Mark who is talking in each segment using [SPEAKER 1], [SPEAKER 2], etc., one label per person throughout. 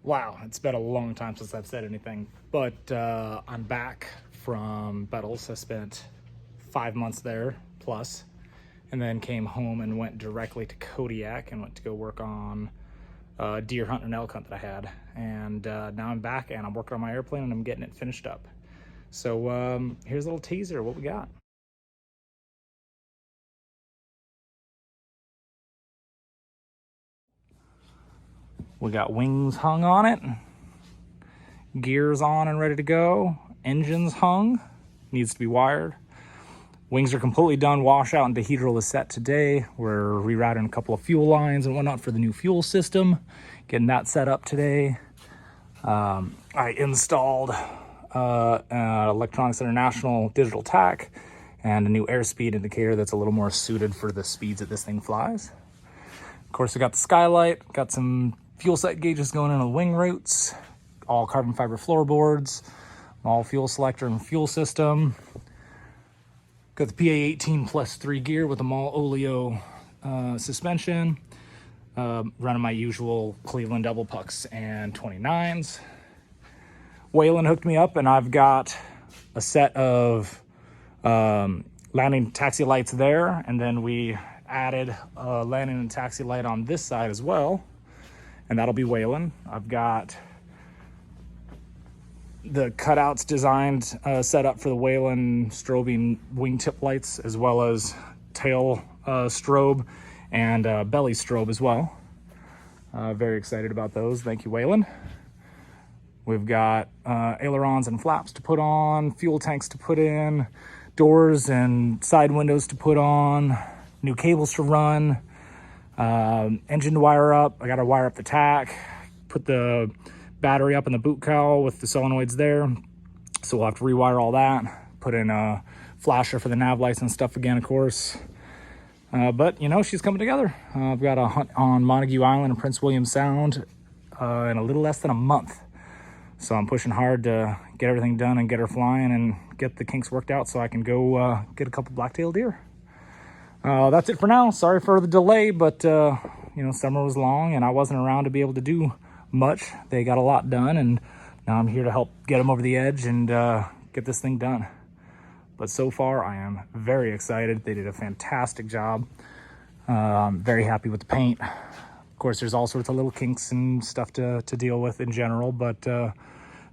[SPEAKER 1] Wow, it's been a long time since I've said anything, but I'm back from Bettles. I spent 5 months there plus, and then came home and went directly to Kodiak and went to go work on deer hunt and elk hunt that I had. And now I'm back and I'm working on my airplane and I'm getting it finished up. So here's a little teaser, what we got. We got wings hung on it, gears on and ready to go, engines hung, needs to be wired. Wings are completely done, washout and dehedral is set today. We're rerouting a couple of fuel lines and whatnot for the new fuel system, getting that set up today. I installed Electronics International digital tach and a new airspeed indicator that's a little more suited for the speeds that this thing flies. Of course, we got the skylight, got some fuel set gauges going into the wing roots, all carbon fiber floorboards, all fuel selector and fuel system. Got the PA18 plus 3 gear with a Mall Oleo suspension. Running my usual Cleveland double pucks and 29s. Waylon hooked me up and I've got a set of landing taxi lights there, and then we added a landing and taxi light on this side as well, and that'll be Waylon. I've got the cutouts designed, set up for the Waylon strobing wingtip lights, as well as tail strobe and belly strobe as well. Very excited about those. Thank you, Waylon. We've got ailerons and flaps to put on, fuel tanks to put in, doors and side windows to put on, new cables to run, engine to wire up. I got to wire up the tach, put the battery up in the boot cowl with the solenoids there. So we'll have to rewire all that, put in a flasher for the nav lights and stuff again, of course. But, you know, she's coming together. I've got a hunt on Montague Island and Prince William Sound in a little less than a month. So I'm pushing hard to get everything done and get her flying and get the kinks worked out so I can go get a couple black-tailed deer. That's it for now. Sorry for the delay, but, you know, summer was long and I wasn't around to be able to do much. They got a lot done, and now I'm here to help get them over the edge and get this thing done. But so far, I am very excited. They did a fantastic job. I'm very happy with the paint. Of course, there's all sorts of little kinks and stuff to deal with in general, but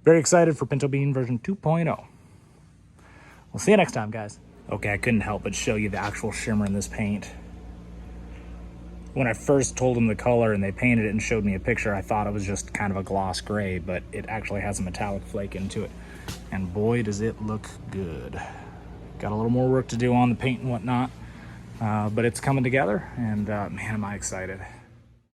[SPEAKER 1] very excited for Pinto Bean version 2.0. We'll see you next time, guys. Okay, I couldn't help but show you the actual shimmer in this paint. When I first told them the color and they painted it and showed me a picture, I thought it was just kind of a gloss gray, but it actually has a metallic flake into it. And boy, does it look good. Got a little more work to do on the paint and whatnot, but it's coming together, and man, am I excited.